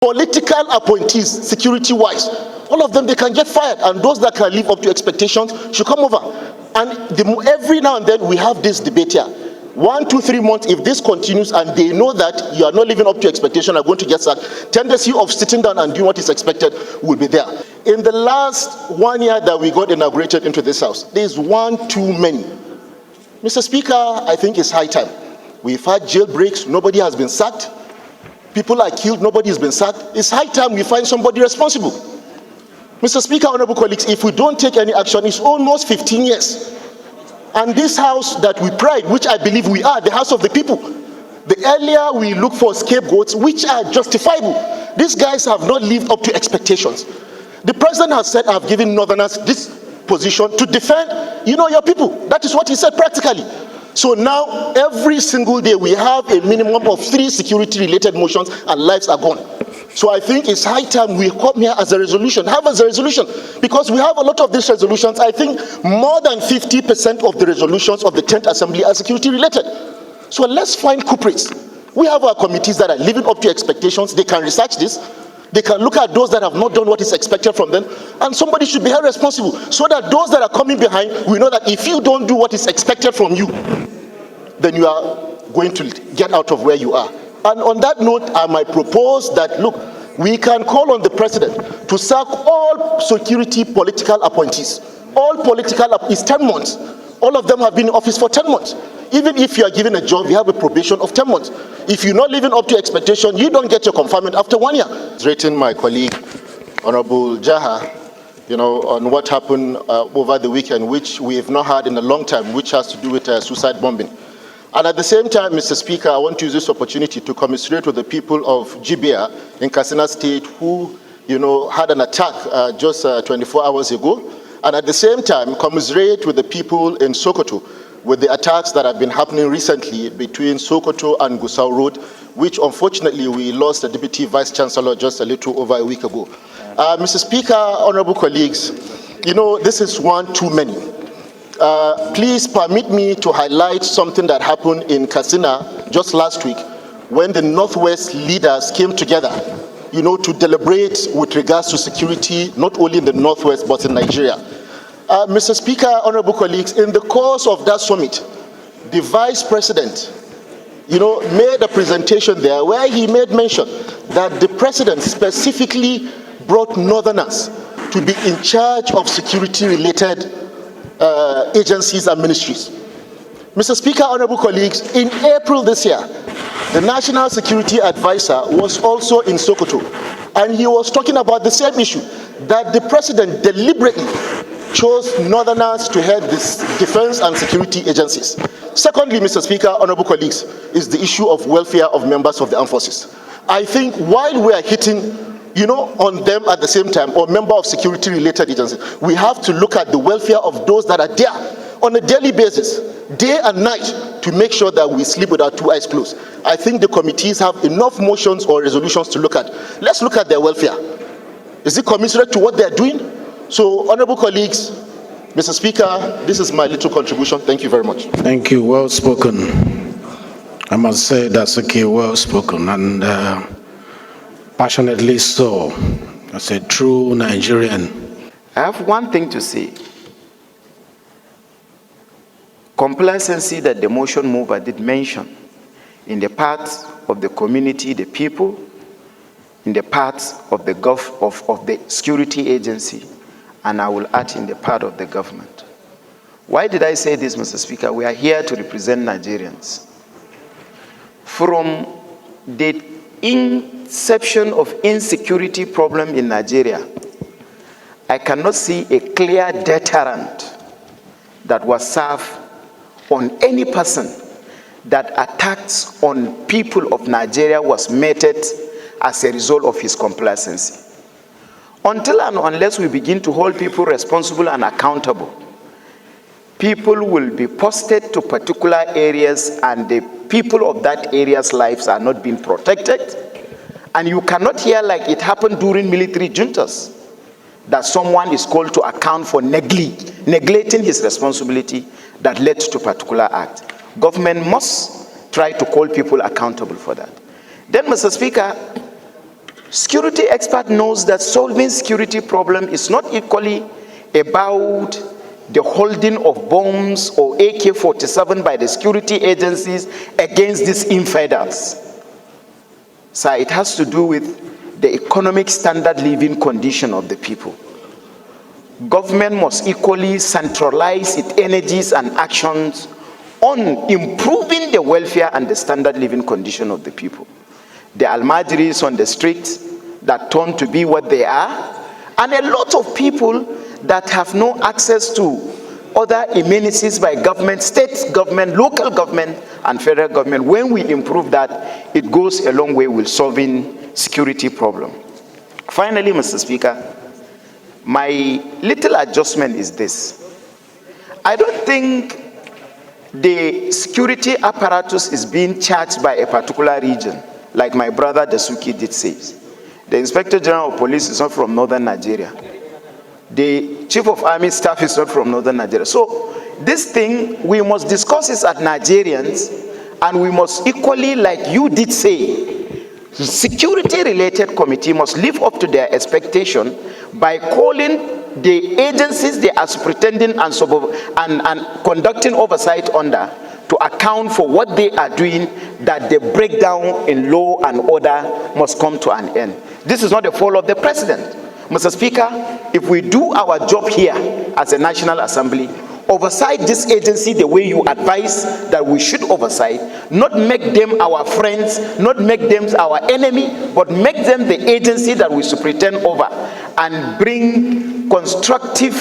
Political appointees, security-wise, all of them, they can get fired, and those that can live up to expectations should come over. And every now and then we have this debate here. 1, 2, 3 months, if this continues and they know that you are not living up to expectation, are going to get sacked, tendency of sitting down and doing what is expected will be there. In the last 1 year that we got inaugurated into this house, there's one too many. Mr. Speaker, I think it's high time. We've had jailbreaks, nobody has been sacked. People are killed, nobody has been sacked. It's high time we find somebody responsible. Mr. Speaker, honorable colleagues, if we don't take any action, it's almost 15 years. And this house that we pride, which I believe we are, the house of the people, the earlier we look for scapegoats, which are justifiable. These guys have not lived up to expectations. The president has said, I've given Northerners this position to defend, your people. That is what he said practically. So now, every single day, we have a minimum of 3 security-related motions, and lives are gone. So I think it's high time we come here as a resolution, because we have a lot of these resolutions. I think more than 50% of the resolutions of the 10th Assembly are security-related. So let's find culprits. We have our committees that are living up to expectations. They can research this. They can look at those that have not done what is expected from them, and somebody should be held responsible, so that those that are coming behind, we know that if you don't do what is expected from you, then you are going to get out of where you are. And on that note, I might propose that, look, we can call on the president to sack all security political appointees. All political is 10 months. All of them have been in office for 10 months. Even if you are given a job, you have a probation of 10 months. If you're not living up to expectation, you don't get your confinement after 1 year. It's written my colleague, Honorable Jaha, on what happened over the weekend, which we have not had in a long time, which has to do with suicide bombing. And at the same time, Mr. Speaker, I want to use this opportunity to commiserate with the people of Jibia in Katsina State who, had an attack just 24 hours ago. And at the same time, commiserate with the people in Sokoto with the attacks that have been happening recently between Sokoto and Gusau Road, which unfortunately we lost the Deputy Vice Chancellor just a little over a week ago. Mr. Speaker, honorable colleagues, this is one too many. Please permit me to highlight something that happened in Katsina just last week when the Northwest leaders came together, to deliberate with regards to security, not only in the Northwest, but in Nigeria. Mr. Speaker, honorable colleagues, in the course of that summit, the Vice President, made a presentation there where he made mention that the President specifically brought Northerners to be in charge of security-related agencies and ministries. Mr. Speaker, honorable colleagues, in April this year, the National Security Advisor was also in Sokoto, and he was talking about the same issue, that the President deliberately chose Northerners to head this defense and security agencies. Secondly, Mr. Speaker, honorable colleagues, is the issue of welfare of members of the armed forces. I think while we are hitting on them at the same time, or member of security-related agencies, we have to look at the welfare of those that are there on a daily basis, day and night, to make sure that we sleep with our 2 eyes closed. I think the committees have enough motions or resolutions to look at. Let's look at their welfare. Is it commensurate to what they're doing? So, honorable colleagues, Mr. Speaker, this is my little contribution. Thank you very much. Thank you. Well spoken. I must say that's okay, well spoken, and passionately so. As a true Nigerian. I have one thing to say. Complacency that the motion mover did mention in the part of the community, the people, in the part of the of the security agency, and I will add in the part of the government. Why did I say this, Mr. Speaker? We are here to represent Nigerians. From the inception of insecurity problem in Nigeria, I cannot see a clear deterrent that was served on any person that attacks on people of Nigeria was meted as a result of his complacency. Until and unless we begin to hold people responsible and accountable, people will be posted to particular areas and the people of that area's lives are not being protected. And you cannot hear like it happened during military juntas, that someone is called to account for neglecting his responsibility that led to a particular act. Government must try to call people accountable for that. Then, Mr. Speaker, Security expert knows that solving security problem is not equally about the holding of bombs or AK-47 by the security agencies against these infidels. So it has to do with the economic standard living condition of the people. Government must equally centralize its energies and actions on improving the welfare and the standard living condition of the people. The Almajiris on the streets that turn to be what they are, and a lot of people that have no access to other amenities by government, state government, local government, and federal government. When we improve that, it goes a long way with solving security problem. Finally, Mr. Speaker, my little adjustment is this. I don't think the security apparatus is being charged by a particular region, like my brother Dasuki did say. The Inspector General of Police is not from northern Nigeria. The Chief of Army Staff is not from northern Nigeria. So this thing, we must discuss it as Nigerians, and we must equally, like you did say, security-related committee must live up to their expectation by calling the agencies they are superintending and conducting oversight under to account for what they are doing, that the breakdown in law and order must come to an end. This is not the fault of the president. Mr. Speaker, if we do our job here as a National Assembly, oversight this agency the way you advise that we should oversight, not make them our friends, not make them our enemy, but make them the agency that we superintend over, and bring constructive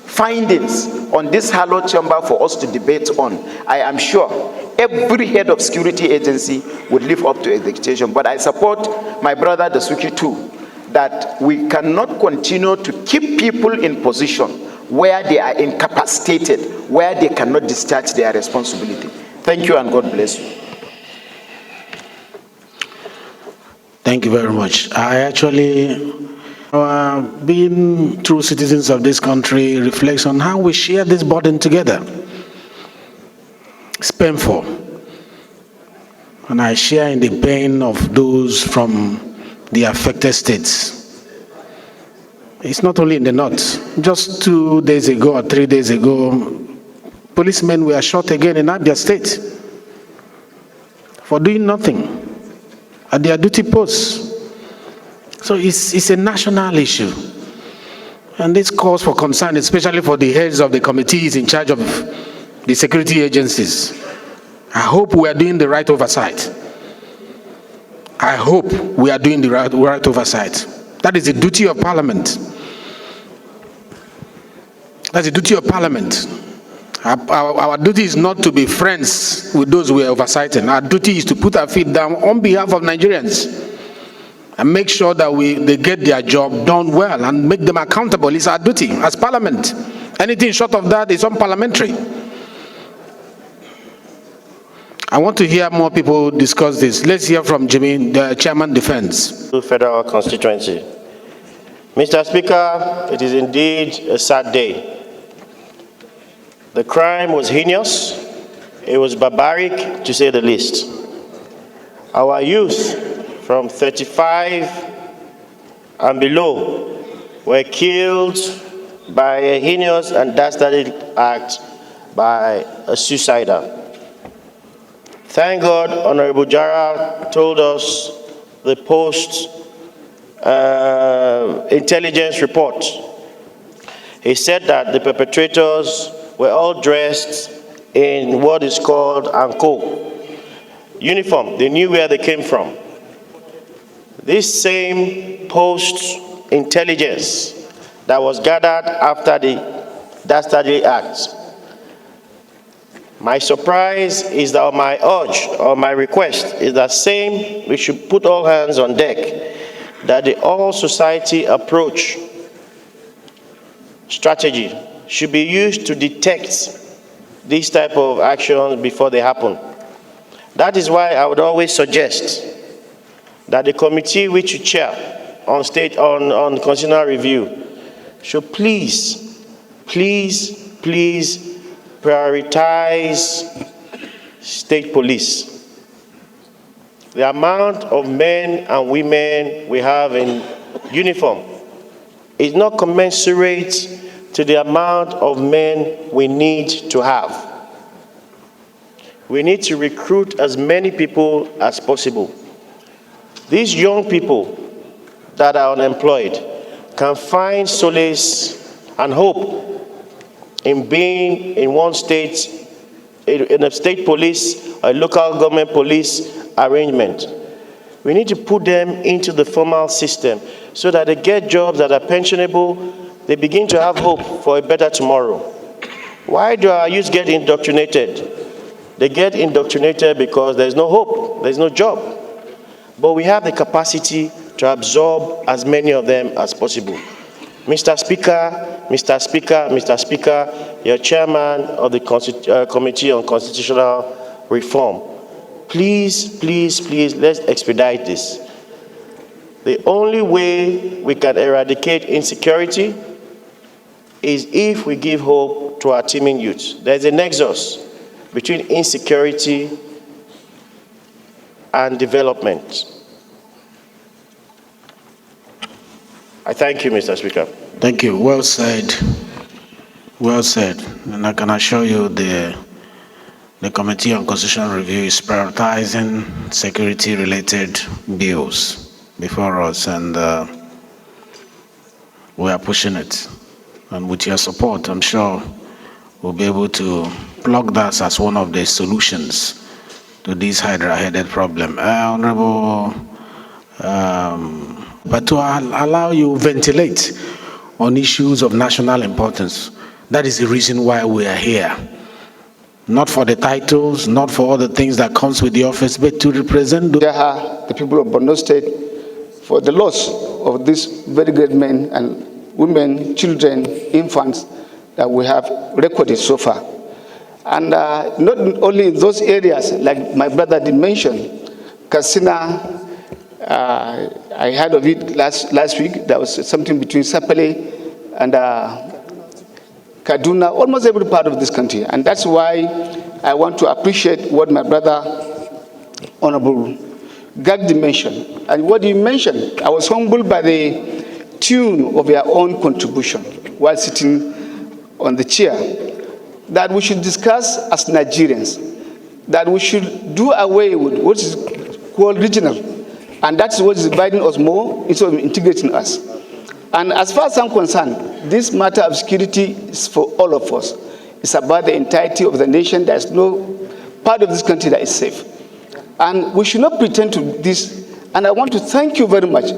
findings on this hallowed chamber for us to debate on. I am sure every head of security agency would live up to expectation. But I support my brother Dasuki too, that we cannot continue to keep people in position where they are incapacitated, where they cannot discharge their responsibility. Thank you and God bless you. Thank you very much. I actually, being true citizens of this country, reflects on how we share this burden together. It's painful. And I share in the pain of those from the affected states. It's not only in the north. Just 2 days ago or 3 days ago, policemen were shot again in Abia State for doing nothing at their duty posts. So it's a national issue. And this calls for concern, especially for the heads of the committees in charge of the security agencies. I hope we are doing the right oversight. I hope we are doing the right oversight. That is the duty of Parliament. That's the duty of Parliament. Our duty is not to be friends with those we are oversighting. Our duty is to put our feet down on behalf of Nigerians and make sure that they get their job done well and make them accountable. It's our duty as Parliament. Anything short of that is unparliamentary. I want to hear more people discuss this. Let's hear from Jimmy, the Chairman Defense. Federal constituency. Mr. Speaker, it is indeed a sad day. The crime was heinous. It was barbaric, to say the least. Our youth from 35 and below were killed by a heinous and dastardly act by a suicider. Thank God, Honorable Jara told us the post-intelligence report. He said that the perpetrators were all dressed in what is called ANCO uniform. They knew where they came from. This same post-intelligence that was gathered after the dastardly acts. My surprise is that, my urge or my request is that we should put all hands on deck, that the all society approach strategy should be used to detect these type of actions before they happen. That is why I would always suggest that the committee which you chair on constitutional review should please prioritize state police. the amount of men and women we have in uniform is not commensurate to the amount of men we need to have. We need to recruit as many people as possible. These young people that are unemployed can find solace and hope in being in one state, in a state police, a local government police arrangement. We need to put them into the formal system so that they get jobs that are pensionable, they begin to have hope for a better tomorrow. Why do our youth get indoctrinated? They get indoctrinated because there's no hope, there's no job. But we have the capacity to absorb as many of them as possible. Mr. Speaker, Mr. Speaker, Mr. Speaker, you're chairman of the Committee on Constitutional Reform. Please, please, please, let's expedite this. The only way we can eradicate insecurity is if we give hope to our teeming youth. There's a nexus between insecurity and development. I thank you, Mr. Speaker. Thank you. Well said. Well said. And I can assure you the Committee on Constitutional Review is prioritizing security-related bills before us, and we are pushing it. And with your support, I'm sure we'll be able to plug that as one of the solutions to this Hydra-headed problem. Honorable, but to allow you ventilate on issues of national importance. That is the reason why we are here. Not for the titles, not for all the things that comes with the office, but to represent the people of Borno State for the loss of these very great men and women, children, infants that we have recorded so far. And not only in those areas, like my brother did mention, Katsina, I heard of it last week. There was something between Sapele and Kaduna, almost every part of this country. And that's why I want to appreciate what my brother, Honorable Gagdi mentioned. And what he mentioned, I was humbled by the tune of your own contribution while sitting on the chair, that we should discuss as Nigerians, that we should do away with what is called regional. And that's what is dividing us more instead of integrating us. And as far as I'm concerned, this matter of security is for all of us. It's about the entirety of the nation. There's no part of this country that is safe. And we should not pretend to this. And I want to thank you very much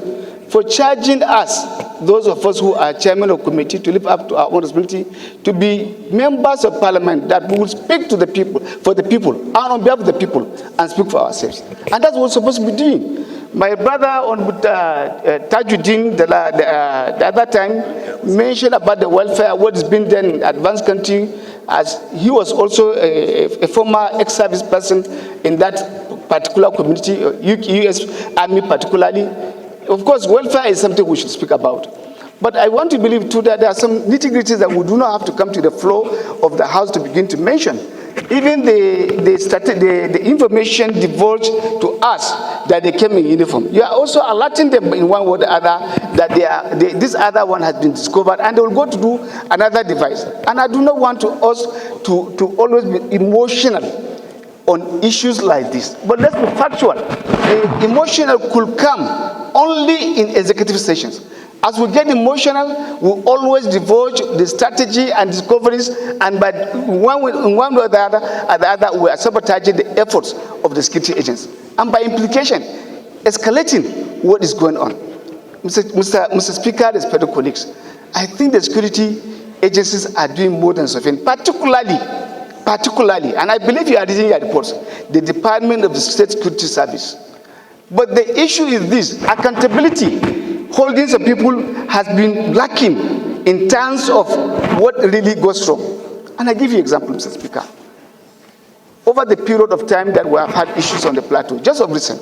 for charging us, those of us who are chairman of committee, to live up to our own responsibility, to be members of parliament, that we will speak to the people, for the people, and on behalf of the people, and speak for ourselves. And that's what we're supposed to be doing. My brother on Tajuddin, the other time, mentioned about the welfare, what is being done in advanced country, as he was also a former ex-service person in that particular community, U.S. Army particularly. Of course, welfare is something we should speak about. But I want to believe too that there are some nitty-gritties that we do not have to come to the floor of the House to begin to mention. Even the information divulged to us that they came in uniform, you are also alerting them in one way or the other that this other one has been discovered, and they will go to do another device. And I do not want us to always be emotional on issues like this. But let's be factual. The emotional could come only in executive sessions. As we get emotional, we always divulge the strategy and discoveries, and by one way or the other, we are sabotaging the efforts of the security agents. And by implication, escalating what is going on. Mr. Speaker, respected colleagues, I think the security agencies are doing more than sufficient, particularly, and I believe you are reading your reports, the Department of the State Security Service. But the issue is this: accountability. Holdings of people has been lacking in terms of what really goes wrong. And I give you an example, Mr. Speaker. Over the period of time that we have had issues on the plateau, just of recent,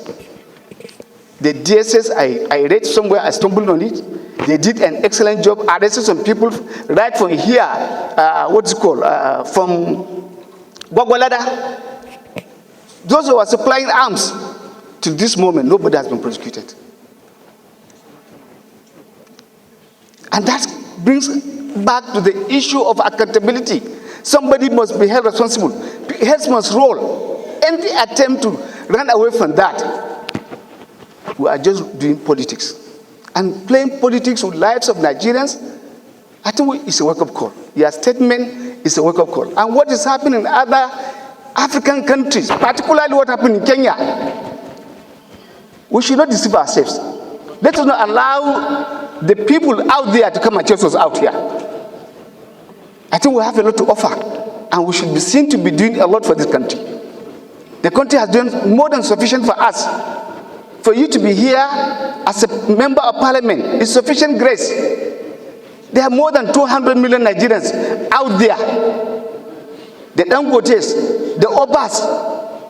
the DSS, I read somewhere, I stumbled on it, they did an excellent job arresting some people right from here, from Gwagwalada. Those who are supplying arms till this moment, nobody has been prosecuted. And that brings back to the issue of accountability. Somebody must be held responsible. Heads must roll. Any attempt to run away from that, we are just doing politics. And playing politics with lives of Nigerians, I think it's a wake-up call. Your statement is a wake-up call. And what is happening in other African countries, particularly what happened in Kenya, we should not deceive ourselves. Let us not allow the people out there to come and chase us out here. I think we have a lot to offer, and we should be seen to be doing a lot for this country. The country has done more than sufficient for us. For you to be here as a member of parliament is sufficient grace. There are more than 200 million Nigerians out there. The Dangotes, the Obas,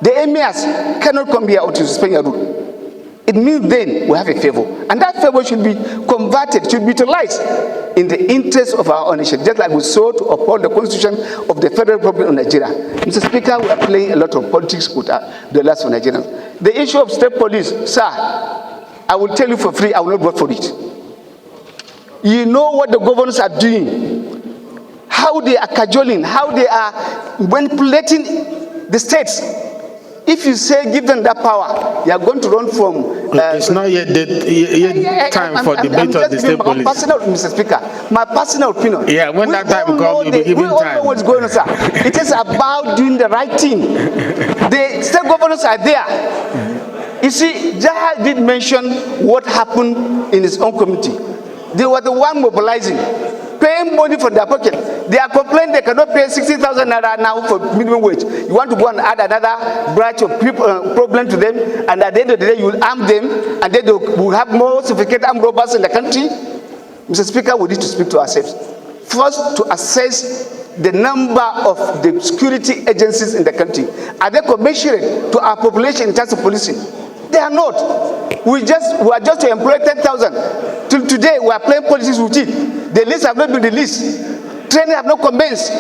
the Emirs cannot come here to suspend your rule. It means then we have a favor. And that favor should be converted, should be utilized in the interest of our own nation, just like we sought to uphold the Constitution of the Federal Republic of Nigeria. Mr. Speaker, we are playing a lot of politics with the lives of Nigerians. The issue of state police, sir, I will tell you for free, I will not vote for it. You know what the governors are doing, how they are cajoling, how they are manipulating the states. If you say give them that power, you are going to run from... it's not yet time for debate on the state police. Personal, Mr. Speaker, my personal opinion. Yeah, when that time comes, you'll be given time. We all know what's going on, sir. It is about doing the right thing. The state governors are there. You see, Jaha did mention what happened in his own community. They were the one mobilizing, paying money from their pocket. They are complaining they cannot pay 60,000 naira now for minimum wage. You want to go and add another branch of people, problem to them, and at the end of the day, you will arm them, and then they will have more sophisticated armed robbers in the country. Mr. Speaker, we need to speak to ourselves. First, to assess the number of the security agencies in the country. Are they commensurate to our population in terms of policing? They are not. We are just to employ 10,000. Till today, we are playing politics with it. The list have not been released. Training have not commenced.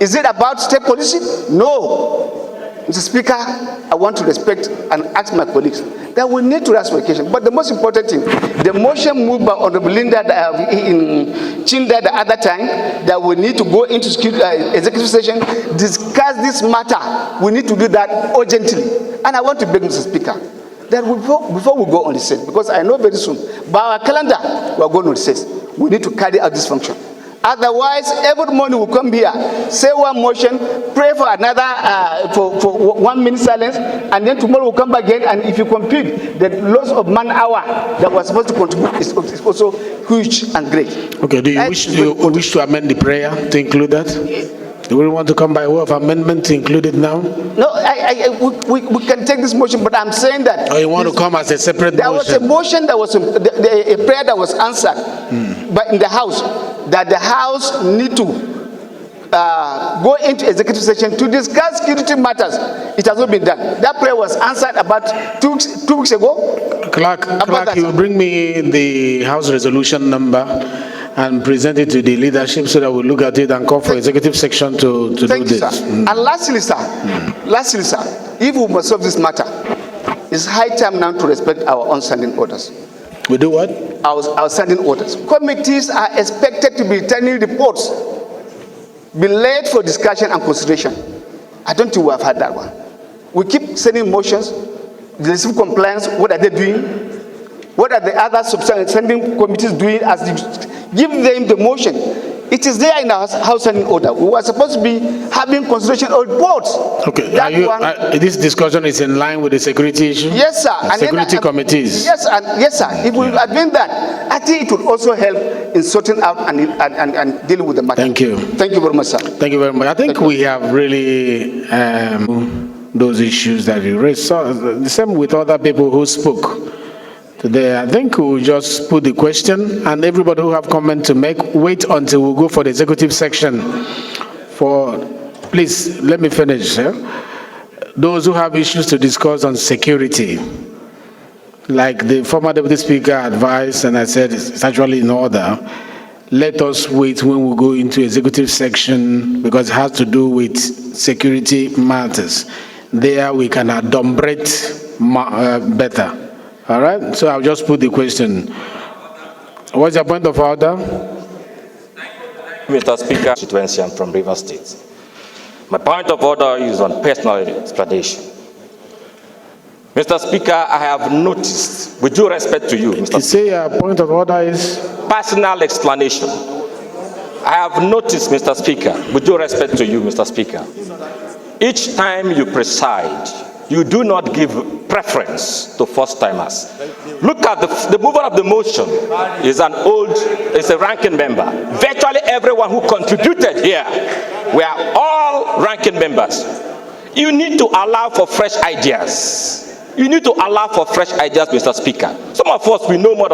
Is it about state policy? No. Mr. Speaker, I want to respect and ask my colleagues that we need to ask for occasion. But the most important thing, the motion moved by Honorable Linda in Chinda the other time, that we need to go into executive session, discuss this matter. We need to do that urgently. And I want to beg Mr. Speaker, that before we go on recess, because I know very soon, by our calendar, we are going on recess. We need to carry out this function. Otherwise, every morning we'll come here, say one motion, pray for another, for 1 minute silence, and then tomorrow we'll come back again, and if you compute the loss of man hour that was supposed to contribute is also huge and great. Okay, do you wish to amend the prayer to include that? Do we want to come by way of amendment to include it now? No, we can take this motion, but I'm saying that... Oh, you want to come as a separate motion? There was a motion, that was a prayer that was answered but in the House, that the House need to go into executive session to discuss security matters. It has not been done. That prayer was answered about two weeks ago. Clerk, you will bring me the House resolution number and present it to the leadership so that we'll look at it and call for executive section to do this. Sir. And lastly, sir, if we must solve this matter, it's high time now to respect our own standing orders. We do what? Our standing orders. Committees are expected to be returning reports, be laid for discussion and consideration. I don't think we have had that one. We keep sending motions, the civil compliance, what are they doing? What are the other standing committees doing as the give them the motion? It is there in our House standing order. We were supposed to be having consideration of reports. Okay, this discussion is in line with the security issue? Yes, sir. And security committees? Yes, sir. If we are doing that, I think it will also help in sorting out and dealing with the matter. Thank you. Thank you very much, sir. Thank you very much. I think we have really those issues that you raised. So, the same with other people who spoke today. I think we'll just put the question, and everybody who have comment to make, wait until we go for the executive section. Please, let me finish. Those who have issues to discuss on security, like the former Deputy Speaker advised, and I said it's actually in order, let us wait when we go into executive section, because it has to do with security matters. there we can adumbrate better. All right, so I'll just put the question. What's your point of order? Mr. Speaker, constituency, I'm from Rivers State. My point of order is on personal explanation. Mr. Speaker, I have noticed, with due respect to you, Mr. You say your point of order is? Personal explanation. I have noticed, Mr. Speaker, with due respect to you, Mr. Speaker, each time you preside, you do not give preference to first-timers. Look at the mover of the motion is a ranking member. Virtually everyone who contributed here were all ranking members. You need to allow for fresh ideas. You need to allow for fresh ideas, Mr. Speaker. Some of us, we know more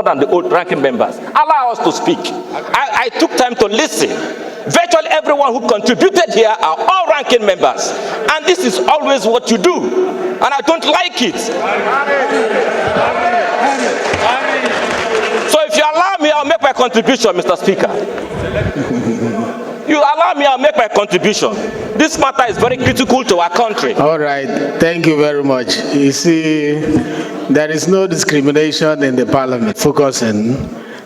than the old ranking members. Allow us to speak. I took time to listen. Virtually everyone who contributed here are all ranking members. And this is always what you do. And I don't like it. So if you allow me, I'll make my contribution, Mr. Speaker. You allow me, I'll make my contribution. This matter is very critical to our country. All right, thank you very much. You see, there is no discrimination in the Parliament. Focusing,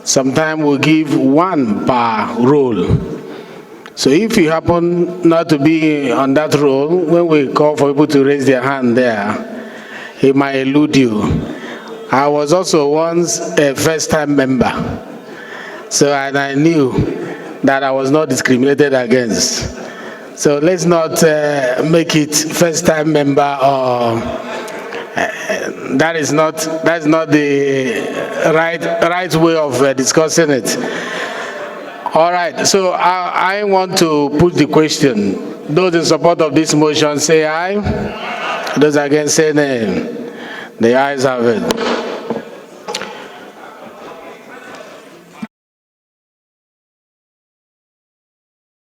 sometimes we give one per role. So if you happen not to be on that role, when we call for people to raise their hand there, he might elude you. I was also once a first-time member. So, and I knew that I was not discriminated against. So let's not make it first-time member or that's not the right way of discussing it. All right, so I want to put the question. Those in support of this motion say aye. Those against say nay. The ayes have it.